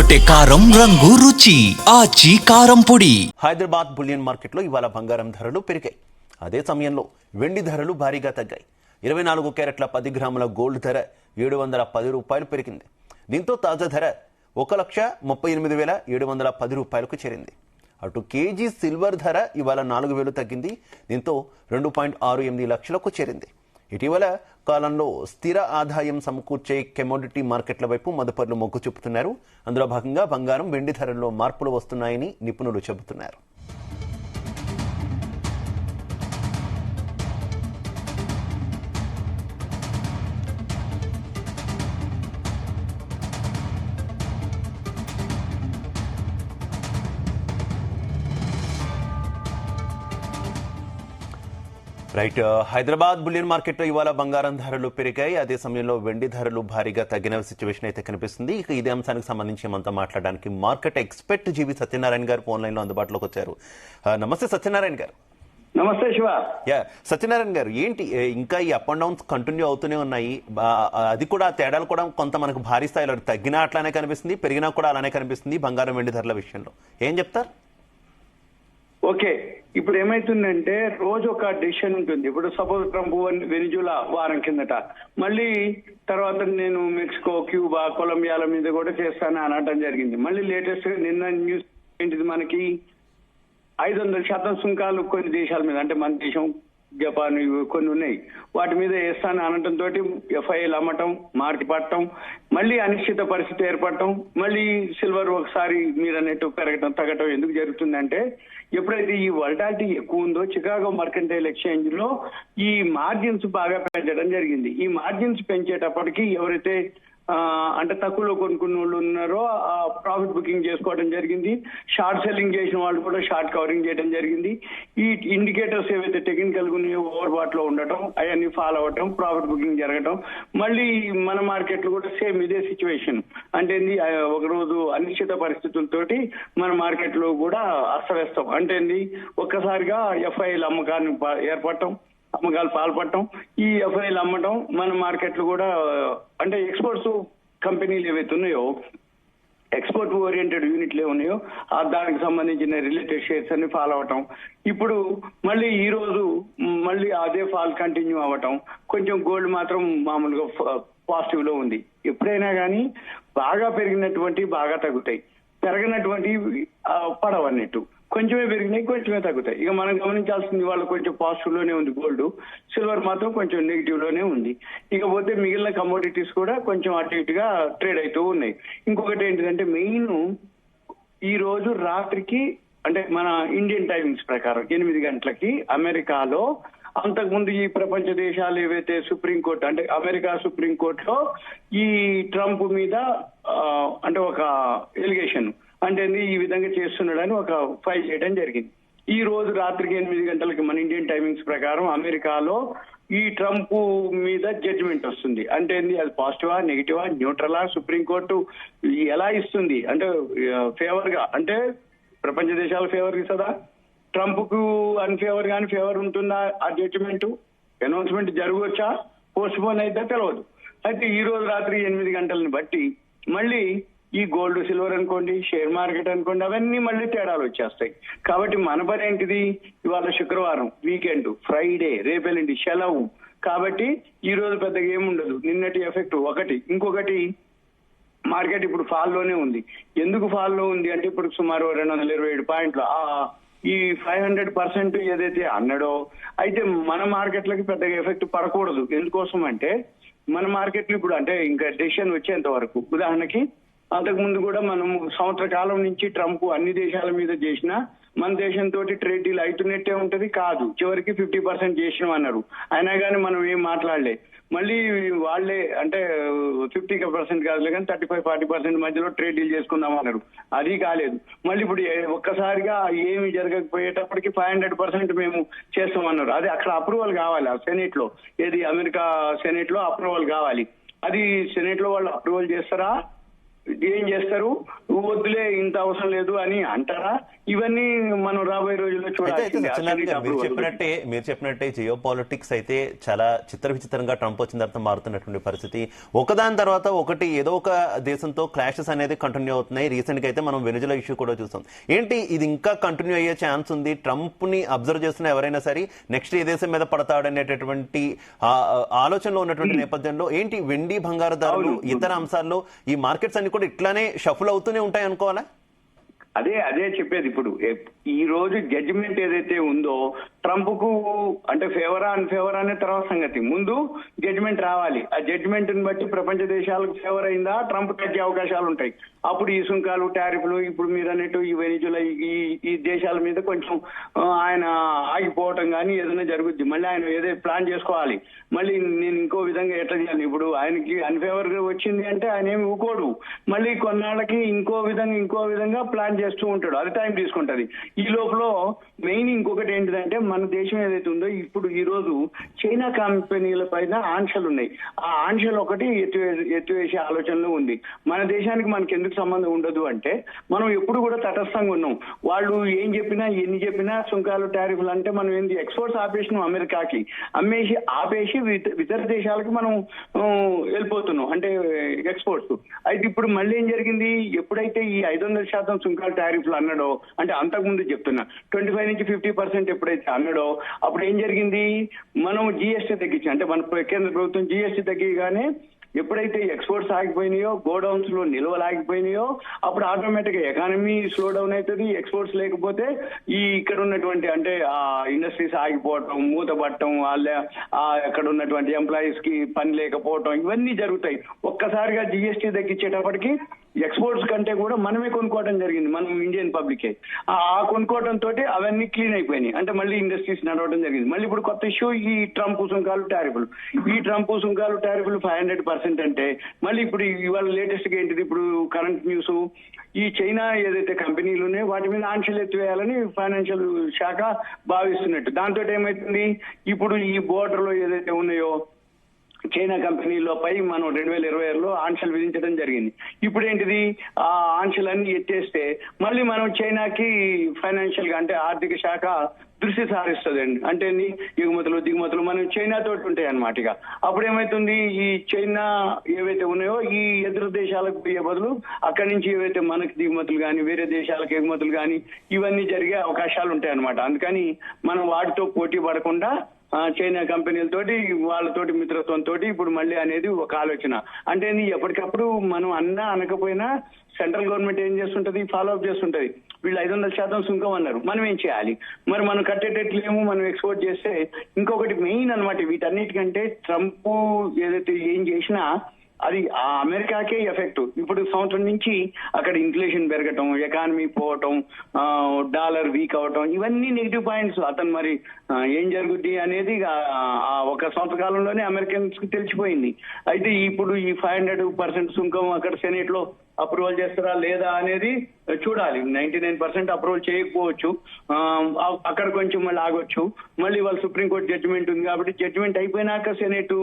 అదరగొట్టే కారం రంగు రుచి ఆచి కారం పొడి. హైదరాబాద్ బులియన్ మార్కెట్లో ఇవాళ బంగారం ధరలు పెరిగాయి. అదే సమయంలో వెండి ధరలు భారీగా తగ్గాయి. 24 క్యారెట్ల 10 గ్రాముల గోల్డ్ ధర 710 రూపాయలు పెరిగింది. దీంతో తాజా ధర 1,38,710 రూపాయలకు చేరింది. అటు కేజీ సిల్వర్ ధర ఇవాళ 4,000 తగ్గింది. దీంతో 2.68 లక్షలకు చేరింది. ఇటీవల కాలంలో స్థిర ఆదాయం సమకూర్చే కమోడిటీ మార్కెట్ల వైపు మదుపర్లు మొగ్గు చూపుతున్నారు. అందులో భాగంగా బంగారం, వెండి ధరల్లో మార్పులు వస్తున్నాయని నిపుణులు చెబుతున్నారు. రైట్, హైదరాబాద్ బులియన్ మార్కెట్లో ఇవాళ బంగారం ధరలు పెరిగాయి. అదే సమయంలో వెండి ధరలు భారీగా తగ్గిన సిచ్యువేషన్ అయితే కనిపిస్తుంది. ఇక ఇదే అంశానికి సంబంధించి మనతో మాట్లాడడానికి మార్కెట్ ఎక్స్పర్ట్ జీవి సత్యనారాయణ గారు ఫోన్ లైన్ లో అందుబాటులోకి వచ్చారు. నమస్తే సత్యనారాయణ గారు. నమస్తే శివ. సత్యనారాయణ గారు, ఏంటి ఇంకా ఈ అప్ అండ్ డౌన్స్ కంటిన్యూ అవుతూనే ఉన్నాయి. అది కూడా తేడాలు కూడా కొంత మనకు భారీ స్థాయిలో తగ్గినా అట్లానే కనిపిస్తుంది, పెరిగినా కూడా అలానే కనిపిస్తుంది బంగారం వెండి ధరల విషయంలో. ఏం చెప్తారు? ఓకే, ఇప్పుడు ఏమైతుందంటే రోజు ఒక డెసిషన్ ఉంటుంది. ఇప్పుడు సపోజ్ ట్రంప్ వెనిజులా వారం కిందట, మళ్ళీ తర్వాత నేను మెక్సికో, క్యూబా, కొలంబియాల మీద కూడా చేస్తాను అనడం జరిగింది. మళ్ళీ లేటెస్ట్ నిన్న న్యూస్ ఏంటిది, మనకి 500% సుంకాలు కొన్ని దేశాల మీద, అంటే మన దేశం, జపాన్, కొన్ని ఉన్నాయి, వాటి మీద వేస్తాను అనటంతో ఎఫ్ఐఎల్ అమ్మటం, మార్చి పట్టడం, మళ్ళీ అనిశ్చిత పరిస్థితి ఏర్పడటం, మళ్ళీ సిల్వర్ ఒకసారి మీరు అన్నట్టు పెరగటం తగ్గటం ఎందుకు జరుగుతుందంటే, ఎప్పుడైతే ఈ వల్టాలిటీ ఎక్కువ ఉందో చికాగో మర్కంటైల్ ఎక్స్చేంజ్ లో ఈ మార్జిన్స్ బాగా పెంచడం జరిగింది. ఈ మార్జిన్స్ పెంచేటప్పటికి ఎవరైతే అంటే తక్కువలో కొనుక్కున్న వాళ్ళు ఉన్నారో ప్రాఫిట్ బుకింగ్ చేసుకోవడం జరిగింది. షార్ట్ సెల్లింగ్ చేసిన వాళ్ళు కూడా షార్ట్ కవరింగ్ చేయడం జరిగింది. ఈ ఇండికేటర్స్ ఏవైతే టెక్నికల్ ఉన్నాయో ఓవర్ బాట్ లో ఉండటం, అవన్నీ ఫాలో అవటం, ప్రాఫిట్ బుకింగ్ జరగటం. మళ్ళీ మన మార్కెట్లు కూడా సేమ్ ఇదే సిచ్యువేషన్. అంటే ఒక రోజు అనిశ్చిత పరిస్థితులతోటి మన మార్కెట్ లో కూడా అస్తవ్యస్తం. అంటే ఒక్కసారిగా ఎఫ్ఐఎల్ అమ్మకాన్ని ఏర్పడటం, అమ్మకాలు పాల్పడటం, ఈ ఎఫ్ఐఎల్ అమ్మటం, మన మార్కెట్లు కూడా అంటే ఎక్స్పోర్ట్స్ కంపెనీలు ఏవైతే ఉన్నాయో, ఎక్స్పోర్ట్ ఓరియంటెడ్ యూనిట్లు ఉన్నాయో దానికి సంబంధించిన రిలేటెడ్ షేర్స్ అన్ని ఫాలో అవటం. ఇప్పుడు మళ్ళీ ఈ రోజు మళ్ళీ అదే ఫాల్ కంటిన్యూ అవ్వటం. కొంచెం గోల్డ్ మాత్రం మామూలుగా పాజిటివ్ లో ఉంది. ఎప్పుడైనా కానీ బాగా పెరిగినటువంటి బాగా తగ్గుతాయి, పెరగనటువంటి పడవన్నట్టు. కొంచెమే పెరిగినాయి, కొంచెమే తగ్గుతాయి. ఇక మనం గమనించాల్సింది వాళ్ళు కొంచెం పాజిటివ్ లోనే ఉంది గోల్డ్, సిల్వర్ మాత్రం కొంచెం నెగిటివ్ లోనే ఉంది. ఇకపోతే మిగిలిన కమోడిటీస్ కూడా కొంచెం అటు ఇటుగా ట్రేడ్ అవుతూ ఉన్నాయి. ఇంకొకటి ఏంటిదంటే మెయిన్ ఈ రోజు రాత్రికి, అంటే మన ఇండియన్ టైమింగ్స్ ప్రకారం 8 గంటలకి అమెరికాలో, అంతకుముందు ఈ ప్రపంచ దేశాలు ఏవైతే సుప్రీంకోర్టు, అంటే అమెరికా సుప్రీంకోర్టులో ఈ ట్రంప్ మీద అంటే ఒక ఎలిగేషన్, అంటే ఈ విధంగా చేస్తున్నాడని ఒక ఫైల్ చేయడం జరిగింది. ఈ రోజు రాత్రికి 8 గంటలకి మన ఇండియన్ టైమింగ్స్ ప్రకారం అమెరికాలో ఈ ట్రంప్ మీద జడ్జిమెంట్ వస్తుంది. అంటే అది పాజిటివా, నెగిటివా, న్యూట్రలా, సుప్రీంకోర్టు ఎలా ఇస్తుంది, అంటే ఫేవర్ గా, అంటే ప్రపంచ దేశాల ఫేవర్ ఇస్తుందా, ట్రంప్ కు అన్ఫేవర్ గాని ఫేవర్ ఉంటుందా, ఆ జడ్జిమెంట్ అనౌన్స్మెంట్ జరగవచ్చా, పోస్ట్ పోన్ అయితే తెలియదు. అయితే ఈ రోజు రాత్రి 8 గంటలను బట్టి మళ్ళీ ఈ గోల్డ్, సిల్వర్ అనుకోండి, షేర్ మార్కెట్ అనుకోండి, అవన్నీ మళ్ళీ తేడాలు వచ్చేస్తాయి. కాబట్టి మన పని ఏంటిది, ఇవాళ శుక్రవారం, వీకెండ్, ఫ్రైడే, రేపెల్లిండి సెలవు. కాబట్టి ఈ రోజు పెద్దగా ఏముండదు. నిన్నటి ఎఫెక్ట్ ఒకటి. ఇంకొకటి, మార్కెట్ ఇప్పుడు ఫాల్ లోనే ఉంది. ఎందుకు ఫాల్ లో ఉంది అంటే, ఇప్పుడు సుమారు 227 పాయింట్లు, ఈ 500% ఏదైతే అన్నాడో, అయితే మన మార్కెట్లకి పెద్దగా ఎఫెక్ట్ పడకూడదు. ఎందుకోసం అంటే మన మార్కెట్లు ఇప్పుడు అంటే ఇంకా డెసిషన్ వచ్చేంత వరకు, ఉదాహరణకి అంతకుముందు కూడా మనం సంవత్సర కాలం నుంచి ట్రంప్ అన్ని దేశాల మీద చేసినా మన దేశంతో ట్రేడ్ డీల్ అవుతున్నట్టే ఉంటది కాదు. చివరికి 50% చేసినాం అన్నారు, అయినా కానీ మనం ఏం మాట్లాడలే. మళ్ళీ వాళ్లే అంటే 50% కాదులే కానీ 35-40% మధ్యలో ట్రేడ్ డీల్ చేసుకుందాం అన్నారు, అది కాలేదు. మళ్ళీ ఇప్పుడు ఒక్కసారిగా ఏమి జరగకపోయేటప్పటికి 500% మేము చేస్తామన్నారు. అది అక్కడ అప్రూవల్ కావాలి, ఆ సెనేట్ లో, ఏది అమెరికా సెనేట్ లో అప్రూవల్ కావాలి. అది సెనేట్ లో వాళ్ళు అప్రూవల్ చేస్తారా, ఏం చేస్తారు, వద్దులే ఇంత అవసరం లేదు అని అంటారా? ఇవన్నీ మనం రాబోయే రోజుల్లో అయితే చూడాలి. సత్యనారాయణ గారు మీరు చెప్పినట్టే జియో పాలిటిక్స్ అయితే చాలా విచిత్రంగా ట్రంప్ వచ్చిన తర్వాత మారుతున్నటువంటి పరిస్థితి. ఒకదాని తర్వాత ఒకటి ఏదో ఒక దేశంతో క్లాషెస్ అనేది కంటిన్యూ అవుతున్నాయి. రీసెంట్ గా అయితే మనం వెనిజులా ఇష్యూ కూడా చూస్తాం. ఏంటి ఇది ఇంకా కంటిన్యూ అయ్యే ఛాన్స్ ఉంది? ట్రంప్ ని అబ్జర్వ్ చేస్తున్న ఎవరైనా సరే నెక్స్ట్ ఏ దేశం మీద పడతాడనేటటువంటి ఆలోచనలో ఉన్నటువంటి నేపథ్యంలో ఏంటి వెండి బంగారు ధరలు ఇతర అంశాల్లో ఈ మార్కెట్స్ అన్ని కూడా ఇట్లానే షఫుల్ అవుతూనే ఉంటాయి అనుకోవాలా? అదే చెప్పేది. ఇప్పుడు ఈ రోజు జడ్జిమెంట్ ఏదైతే ఉందో ట్రంప్ కు అంటే ఫేవరా అన్ఫేవర్ అనే తర్వాత సంగతి, ముందు జడ్జిమెంట్ రావాలి. ఆ జడ్జిమెంట్ ని బట్టి ప్రపంచ దేశాలకు ఫేవర్ అయిందా ట్రంప్ తగ్గే అవకాశాలు ఉంటాయి. అప్పుడు ఈ సుంకాలు టారిఫ్లు ఇప్పుడు మీరు అన్నట్టు ఈ వెనిజులా ఈ దేశాల మీద కొంచెం ఆయన ఆగిపోవటం కానీ ఏదైనా జరుగుద్ది. మళ్ళీ ఆయన ఏదో ప్లాన్ చేసుకోవాలి. మళ్ళీ నేను ఇంకో విధంగా ఎట్లా చేయాలి, ఇప్పుడు ఆయనకి అన్ఫేవర్ గా వచ్చింది అంటే ఆయన ఏమి ఊకోడు. మళ్ళీ కొన్నాళ్ళకి ఇంకో విధంగా ప్లాన్ చేస్తూ ఉంటాడు. అది టైం తీసుకుంటది. ఈ లోపల మెయిన్ ఇంకొకటి ఏంటిదంటే మన దేశం ఏదైతే ఉందో ఇప్పుడు ఈ రోజు చైనా కంపెనీల పైన ఆంక్షలు ఉన్నాయి. ఆ ఆంక్షలు ఒకటి ఎత్తివేసే ఆలోచనలో ఉంది. మన దేశానికి మనకి ఎందుకు సంబంధం ఉండదు అంటే మనం ఎప్పుడు కూడా తటస్థంగా ఉన్నాం. వాళ్ళు ఏం చెప్పినా ఎన్ని చెప్పినా సుంకాలు టారిఫ్లు అంటే మనం ఏంటి ఎక్స్పోర్ట్స్ ఆపేసినాం అమెరికాకి, ఆపేసి ఇతర దేశాలకు మనం వెళ్ళిపోతున్నాం అంటే ఎక్స్పోర్ట్స్. అయితే ఇప్పుడు మళ్ళీ ఏం జరిగింది, ఎప్పుడైతే ఈ 500% సుంకాలు టారిఫ్లు అన్నాడో అంటే అంతకుముందు చెప్తున్నా 25 నుంచి 50% ఎప్పుడైతే అన్నాడో అప్పుడు ఏం జరిగింది, మనం జిఎస్టీ తగ్గించాం. అంటే మన కేంద్ర ప్రభుత్వం జిఎస్టీ తగ్గిగానే ఎప్పుడైతే ఎక్స్పోర్ట్స్ ఆగిపోయినాయో, గోడౌన్స్ లో నిల్వలు ఆగిపోయినాయో అప్పుడు ఆటోమేటిక్ గా ఎకానమీ స్లో డౌన్ అవుతుంది. ఎక్స్పోర్ట్స్ లేకపోతే ఇక్కడ ఉన్నటువంటి అంటే ఆ ఇండస్ట్రీస్ ఆగిపోవటం, మూతపడటం, అక్కడ ఉన్నటువంటి ఎంప్లాయీస్ కి పని లేకపోవటం ఇవన్నీ జరుగుతాయి. ఒక్కసారిగా జిఎస్టీ తగ్గించేటప్పటికి ఎక్స్పోర్ట్స్ కంటే కూడా మనమే కొనుక్కోవడం జరిగింది, మనం ఇండియన్ పబ్లికే. ఆ కొనుక్కోవడం తోటి అవన్నీ క్లీన్ అయిపోయినాయి. అంటే మళ్ళీ ఇండస్ట్రీస్ నడవడం జరిగింది. మళ్ళీ ఇప్పుడు కొత్త ఇష్యూ ఈ ట్రంప్ సుంకాలు టారిఫ్లు. ఈ ట్రంప్ సుంకాలు టారిఫ్లు 500% అంటే మళ్ళీ ఇప్పుడు ఇవాళ లేటెస్ట్ గా ఏంటిది, ఇప్పుడు కరెంట్ న్యూస్ ఈ చైనా ఏదైతే కంపెనీలు ఉన్నాయో వాటి మీద ఆంక్షలు ఎత్తివేయాలని ఫైనాన్షియల్ శాఖ భావిస్తున్నట్టు. దాంతో ఏమైతుంది, ఇప్పుడు ఈ బోర్డర్ లో ఏదైతే ఉన్నాయో చైనా కంపెనీలపై మనం 2026లో ఆంక్షలు విధించడం జరిగింది. ఇప్పుడు ఏంటిది, ఆ ఆంక్షలన్నీ ఎత్తేస్తే మళ్ళీ మనం చైనాకి ఫైనాన్షియల్ గా అంటే ఆర్థిక శాఖ దృష్టి సారిస్తుందండి. అంటే ఎగుమతులు దిగుమతులు మనం చైనా తోటి ఉంటాయి అన్నమాట. ఇక అప్పుడు ఏమైతుంది, ఈ చైనా ఏవైతే ఉన్నాయో ఈ ఎదురు దేశాలకు పోయే బదులు అక్కడి నుంచి ఏవైతే మనకి దిగుమతులు కానీ వేరే దేశాలకు ఎగుమతులు కానీ ఇవన్నీ జరిగే అవకాశాలు ఉంటాయి అన్నమాట. అందుకని మనం వాటితో పోటీ పడకుండా చైనా కంపెనీలతోటి వాళ్ళతోటి మిత్రత్వంతో ఇప్పుడు మళ్ళీ అనేది ఒక ఆలోచన. అంటే ఎప్పటికప్పుడు మనం అనకపోయినా సెంట్రల్ గవర్నమెంట్ ఏం చేస్తుంటది, ఫాలో అప్ చేస్తుంటది. వీళ్ళు 500% సుంకం అన్నారు, మనం ఏం చేయాలి, మరి మనం కట్టేటట్లేమో మనం ఎక్స్పోర్ట్ చేస్తే. ఇంకొకటి మెయిన్ అన్నమాట వీటన్నిటికంటే ట్రంప్ ఏదైతే ఏం చేసినా అది ఆ అమెరికాకే ఎఫెక్ట్. ఇప్పుడు సంవత్సరం నుంచి అక్కడ ఇన్ఫ్లేషన్ పెరగటం, ఎకానమీ పోవటం, డాలర్ వీక్ అవటం ఇవన్నీ నెగిటివ్ పాయింట్స్. అతను మరి ఏం జరుగుద్ది అనేది ఆ ఒక సంవత్సర కాలంలోనే అమెరికన్స్ కి తెలిసిపోయింది. అయితే ఇప్పుడు ఈ 500% సుంకం అక్కడ సెనేట్ లో అప్రూవల్ చేస్తారా లేదా అనేది చూడాలి. 99% అప్రూవల్ చేయకపోవచ్చు, అక్కడ కొంచెం మళ్ళీ ఆగొచ్చు. మళ్ళీ వాళ్ళు సుప్రీంకోర్టు జడ్జిమెంట్ ఉంది కాబట్టి జడ్జిమెంట్ అయిపోయినాక సెనేట్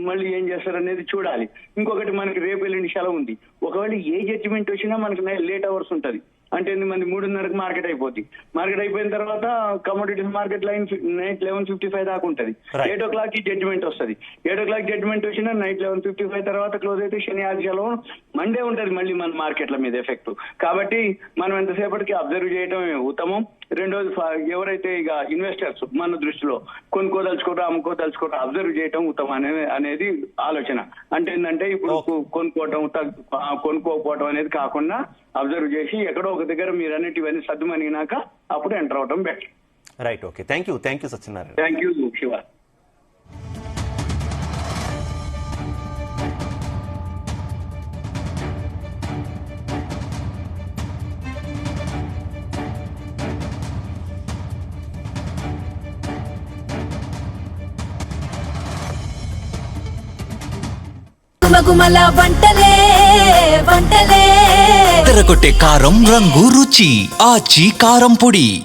మళ్ళీ ఏం చేస్తారు అనేది చూడాలి. ఇంకొకటి మనకి రేపు ఎల్లుండి సెలవు ఉంది. ఒకవేళ ఏ జడ్జిమెంట్ వచ్చినా మనకి లేట్ అవర్స్ ఉంటది. అంటే 3:30కి మార్కెట్ అయిపోద్ది. మార్కెట్ అయిపోయిన తర్వాత కమోడిటీస్ మార్కెట్ లైన్ నైట్ 11:55 దాకా ఉంటుంది. 8 o'clock కి జడ్జిమెంట్ వస్తుంది. 8 o'clock జడ్జిమెంట్ వచ్చినా నైట్ 11:55 తర్వాత క్లోజ్ అయితే శని ఆది సెలవు మండే ఉంటది మళ్ళీ మన మార్కెట్ల మీద ఎఫెక్ట్. కాబట్టి మనం ఎంతసేపటికి అబ్జర్వ్ చేయడమే ఉత్తమం. రెండోది ఎవరైతే ఇక ఇన్వెస్టర్స్ మన దృష్టిలో కొనుక్కోదలుచుకోవడం అమ్ముకోదలుచుకోవడం అబ్జర్వ్ చేయడం ఉత్తమం అనేది ఆలోచన. అంటే ఏంటంటే ఇప్పుడు కొనుక్కోకపోవడం అనేది కాకుండా అబ్జర్వ్ చేసి ఎక్కడో ఒక దగ్గర మీరు అన్నిటి ఇవన్నీ సర్దుమనిగినాక అప్పుడు ఎంటర్ అవడం better. Right, okay, thank you Satyanarayana. Thank you Shiva. గుమగుమల వంటలే తెరకొట్టే కారం రంగు రుచి ఆచి కారం పొడి.